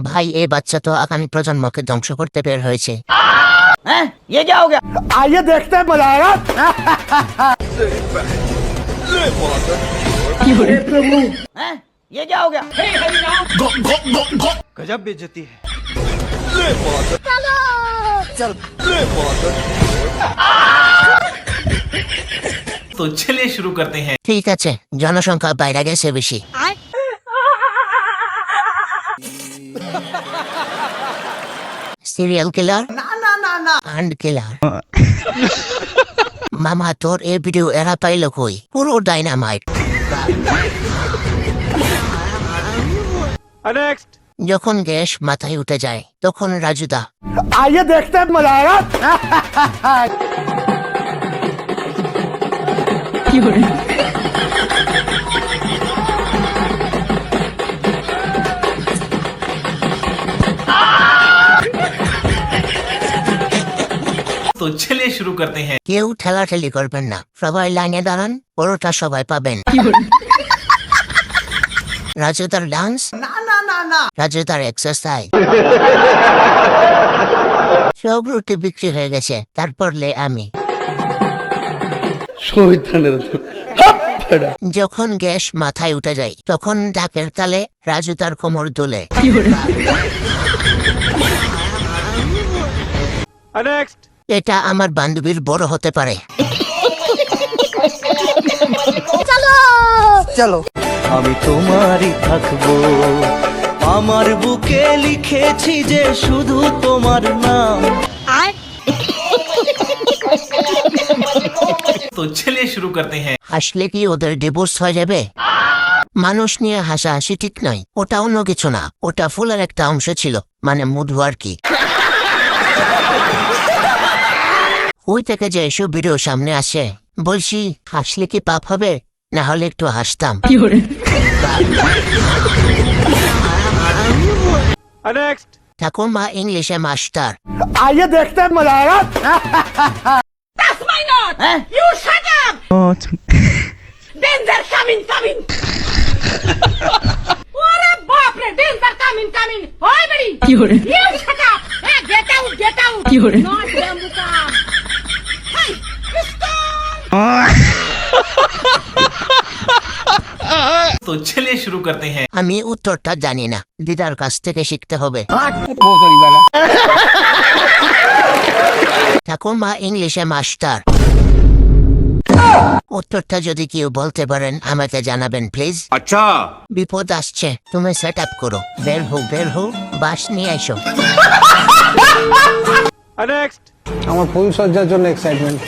ভাই এই বাচ্চা তো আগামী প্রজন্মকে ধ্বংস করতে বের হয়েছে। ये क्या हो गया? आइए देखते हैं मजा आएगा। ये क्या हो गया? गजब बेइज्जती है। तो चलिए शुरू करते हैं। ঠিক আছে, জনসংখ্যা বাইরে গেছে বেশি। সিরিয়াল কিলার and কিলার। মামা তোর এই ভিডিও এরা পাইল কই? পুরো ডাইনামাইট। नेक्स्ट। যখন গ্যাস মাথায় উঠে যায় তখন রাজুদা आइए देखते हैं मजा आएगा। तो चलिए शुरू करते हैं। কেউ ঠেলাঠেলি করবেন না, সবাই লাইনে দাঁড়ান, পুরোটা সবাই পাবেন। রাজুদার ডান্স, রাজুদার এক্সারসাইজ, সব রুটি বিক্রি হয়ে গেছে। তারপর লে আমি যখন গ্যাস মাথায় উঠে যায় তখন ডাকের তালে রাজুদার কোমর দোলে। नेक्स्ट। এটা আমার বান্ধবীর বড় হতে পারে। चलो। আমি তোমারই থাকবো, আমার বুকে লিখেছি যে শুধু তোমার নাম। तो चलिए शुरू करते हैं। হাসলে কি ওদের ডিভোর্স হয়ে যাবে? মানুষ নিয়ে হাসাহাসি ঠিক নয়, ওটা অন্য কিছু না, ওটা ফুলের একটা অংশ ছিল, মানে মধু আর কি। ওই থেকে যে এসব ভিডিও সামনে আসে, বলছি হাসলে কি পাপ হবে? না হলে একটু হাসতাম। नेक्स्ट। ঠাকুরমা ইংলিশে মাস্টার। आइए देखते हैं मजा आएगा। You shut up! Danger coming! Ore baap re, danger coming! Hoy badi! You shut up! Hey, get out! Not Jambuka! Hey, stop! तो चलिए शुरू करते हैं। আমি উত্তরটা জানি না, দিদার কাছ থেকে শিখতে হবে। ঠাকুরমা ইংলিশে মাস্টার। উত্তরটা যদি কেউ বলতে পারেন আমাকে জানাবেন প্লিজ। अच्छा। বিপদ আসছে, তুমি সেট আপ করো। বের হো, বাস নিয়ে এসো। नेक्स्ट। আমার ফুল সজ্জার জন্য এক্সাইটমেন্ট।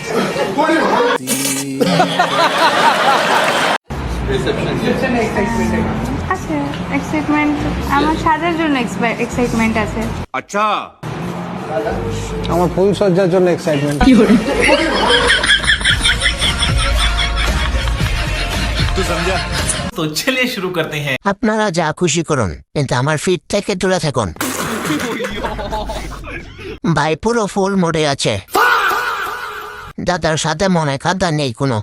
আছে এক্সাইটমেন্ট, আমার সাজার জন্য এক্সাইটমেন্ট আছে। अच्छा। আমার ফুল সজ্জার জন্য এক্সাইটমেন্ট। तो चलिए शुरू करते हैं। আপনারা যা খুশি করুন, কিন্তু আমার ফিট থেকে দূরে থাকুন। ভাই পুরো ফুল মোডে আছে, দাদার সাথে মনে কাদা নেই কোনো।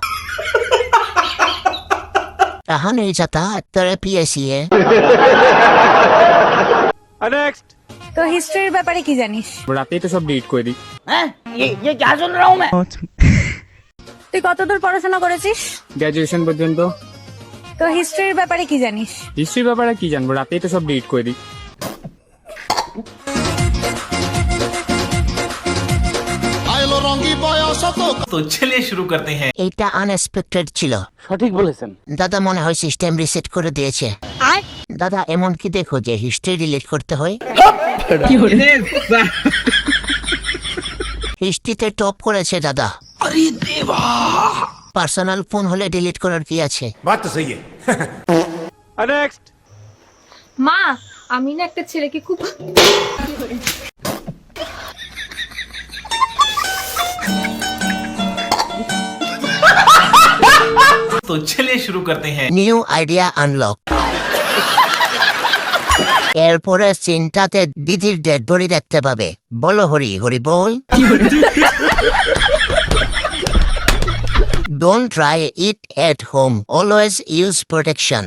তাহলে যাতা তোরে পিএসিএ। नेक्स्ट। তো হিস্ট্রির ব্যাপারে কি জানিস? রাতেই তো সব ডিলিট করে দিই। ये क्या सुन रहा हूँ मैं? তুই কতদূর পড়াশোনা করেছিস? গ্র্যাজুয়েশন পর্যন্ত। তো হিস্ট্রির ব্যাপারে কি জানিস? হিস্ট্রির ব্যাপারে কি জানবো, রাতেই তো সব ডিলিট করে দিই। तो चलिए शुरू करते हैं। এইটা আনএক্সপেক্টেড ছিল। সঠিক বলেছেন। দাদা মনে হয় সিস্টেম রিসেট করে দিয়েছে। দাদা এমন কি দেখো যে হিস্ট্রি ডিলিট করতে হয়? হিস্ট্রিতে টপ করেছে দাদা। পার্সোনাল ফোন হলে ডিলিট করার কি আছে? बात तो सही है। नेक्स्ट। মা, আমি না একটা ছেলেকে খুব तो चलिए शुरू करते हैं। New idea unlock. এরপরে চিন্তাতে দিদির ডেড বডি দেখতে পাবে। বলো হরি হরি বল। Don't try it at home. Always use protection.